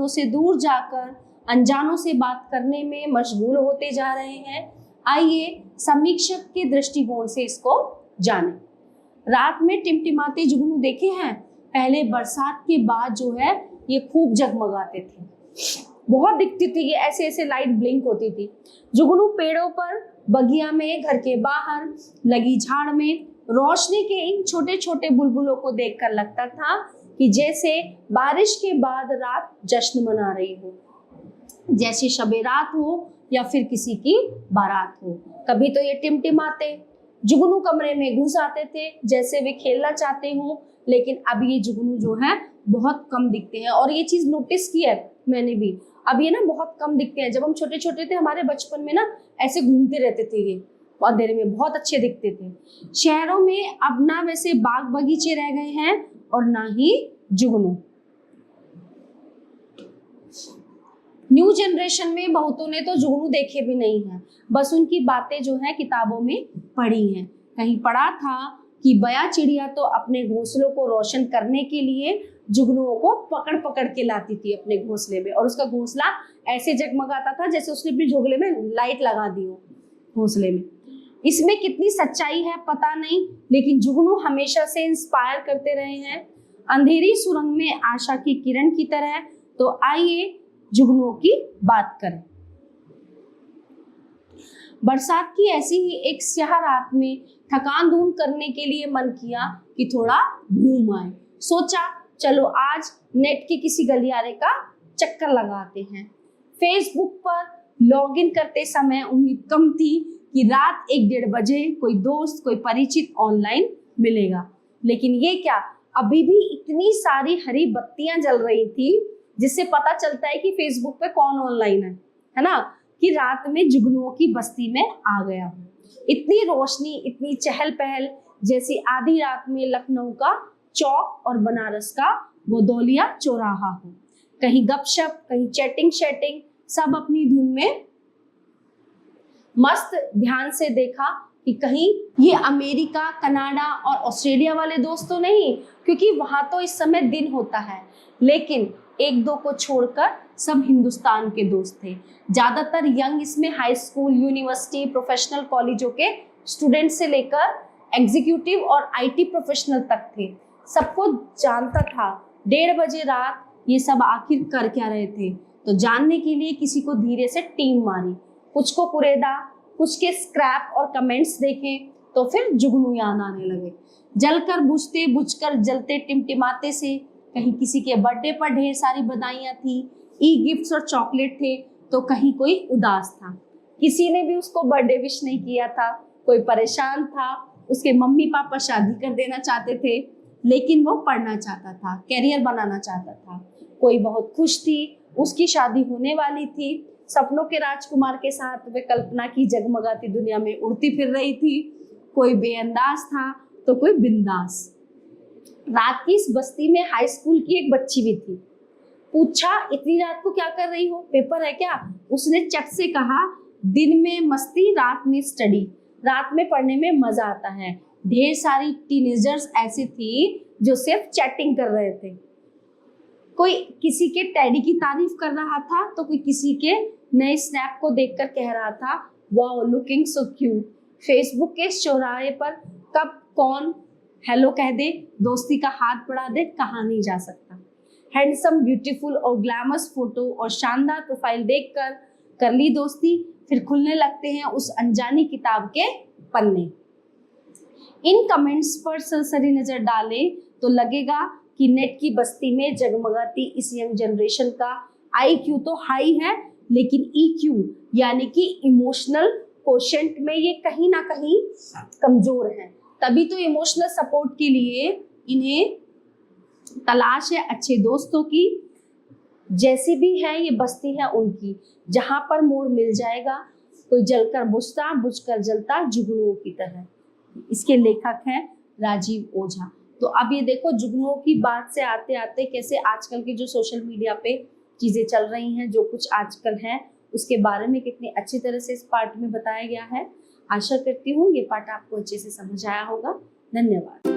अपनों से दूर जाकर अनजानों से बात करने में मशगूल होते जा रहे हैं। आइए समीक्षक के दृष्टिकोण से इसको जानें। रात में टिमटिमाते जुगनू देखे हैं? पहले बरसात के बाद जो है ये खूब जगमगाते थे, बहुत दिखती थी, ये ऐसे ऐसे लाइट ब्लिंक होती थी। जुगनू पेड़ों पर, बगिया में, घर के बाहर लगी झाड़ में रोशनी के इन छोटे छोटे बुलबुलों को देखकर लगता था कि जैसे बारिश के बाद रात जश्न मना रही हो, जैसे शबे रात हो या फिर किसी की बारात हो। कभी तो ये टिमटिमाते जुगनू कमरे में घुस आते थे जैसे वे खेलना चाहते हो, लेकिन अब ये जुगनू जो है बहुत कम दिखते हैं। और ये चीज नोटिस की है मैंने भी, अब ये ना बहुत कम दिखते हैं। जब हम छोटे छोटे थे, हमारे बचपन में ना ऐसे घूमते रहते थे, ये अंधेरे में बहुत अच्छे दिखते थे। शहरों में अब ना वैसे बाग बगीचे रह गए हैं और ना ही जुगनू। न्यू जनरेशन में बहुतों ने तो जुगनू देखे भी नहीं हैं, बस उनकी बातें जो है किताबों में पढ़ी हैं। कहीं पढ़ा था कि बया चिड़िया तो अपने घोंसलों को रोशन करने के लिए जुगनुओं को पकड़ पकड़ के लाती थी अपने घोंसले में, और उसका घोंसला ऐसे जगमगाता था जैसे उसने अपने झोंगले में लाइट लगा दी हो घोंसले में। इसमें कितनी सच्चाई है पता नहीं, लेकिन जुगनू हमेशा से इंस्पायर करते रहे हैं, अंधेरी सुरंग में आशा की किरण की तरह। तो आइए जुगनुओं की बात करें। बरसात की ऐसी ही एक स्याह रात में थकान दूर करने के लिए मन किया कि थोड़ा घूम आए। सोचा चलो आज नेट के किसी गलियारे का चक्कर लगाते हैं। फेसबुक पर लॉगिन करते समय उम्मीद कम थी कि रात 1-1:30 बजे कोई दोस्त, कोई परिचित ऑनलाइन मिलेगा, लेकिन ये क्या, अभी भी इतनी सारी हरी बत्तियां जल रही थी जिससे पता चलता है कि फेसबुक पे कौन ऑनलाइन है ना, कि रात में जुगनुओं की बस्ती में आ गया हूँ। इतनी रोशनी, इतनी चहल पहल, जैसी आधी रात में लखनऊ का चौक और बनारस का गोदौलिया चौराहा हो। कहीं गपशप, कहीं चैटिंग शैटिंग, सब अपनी धुन में मस्त। ध्यान से देखा कि कहीं ये अमेरिका, कनाडा और ऑस्ट्रेलिया वाले दोस्त तो नहीं, क्योंकि वहां तो इस समय दिन होता है, लेकिन 1-2 को छोड़कर सब हिंदुस्तान के दोस्त थे। ज्यादातर यंग, इसमें हाई स्कूल, यूनिवर्सिटी, प्रोफेशनल कॉलेजों के स्टूडेंट से लेकर एग्जीक्यूटिव और आईटी प्रोफेशनल तक थे। सबको जानता था 1:30 बजे रात ये सब आखिर कर क्या रहे थे। तो जानने के लिए किसी को धीरे से टीम मारी, कुछ को कुरेदा, कुछ के स्क्रैप और कमेंट्स देखे, तो फिर जुगनू याद आने लगे। जलकर बुझते, बुझकर जलते, टिमटिमाते से। कहीं किसी के बर्थडे पर ढेर सारी बधाइयां थी, ई गिफ्ट्स और चॉकलेट थे, तो कहीं कोई उदास था, किसी ने भी उसको बर्थडे विश नहीं किया था। कोई परेशान था, उसके मम्मी पापा शादी कर देना चाहते थे लेकिन वो पढ़ना चाहता था, कैरियर बनाना चाहता था। कोई बहुत खुश थी, उसकी शादी होने वाली थी, सपनों के राजकुमार के साथ वे कल्पना की जगमगाती दुनिया में उड़ती फिर रही थी। कोई बेअंदाज था तो कोई बिंदास। रात की इस बस्ती में हाई स्कूल की एक बच्ची भी थी। पूछा इतनी रात को क्या कर रही हो, पेपर है क्या? उसने चट से कहा दिन में मस्ती, रात में स्टडी। रात में पढ़ने में मजा आता है। ढेर सारी टीनेजर्स ऐसी थी जो सिर्फ चैटिंग कर रहे थे। कोई किसी के टैडी की तारीफ कर रहा था तो कोई किसी के नए स्नैप को देखकर कह रहा था wow looking so cute. Facebook के चौराहे पर कब कौन हेलो कह दे, दोस्ती का हाथ बढ़ा दे, कहा नहीं जा सकता। हैंडसम, ब्यूटीफुल और ग्लैमरस फोटो और शानदार प्रोफाइल देखकर कर ली दोस्ती, फिर खुलने लगते हैं उस अनजानी किताब के पन्ने। इन कमेंट्स पर सरसरी नजर डालें तो लगेगा कि नेट की बस्ती में जगमगाती इस यंग जनरेशन का IQ तो हाई है, लेकिन EQ यानी कि इमोशनल कोशेंट में ये कहीं ना कहीं कमजोर है। तभी तो इमोशनल सपोर्ट के लिए इन्हें तलाश है अच्छे दोस्तों की। जैसी भी है ये बस्ती है उनकी, जहां पर मोड़ मिल जाएगा कोई जलकर बुझता, बुझकर जलता जुगनुओं की तरह। इसके लेखक हैं राजीव ओझा। तो अब ये देखो जुगनुओं की बात से आते आते कैसे आजकल के जो सोशल मीडिया पे चीजें चल रही हैं, जो कुछ आजकल है उसके बारे में कितनी अच्छी तरह से इस पार्ट में बताया गया है। आशा करती हूँ ये पार्ट आपको अच्छे से समझ आया होगा। धन्यवाद।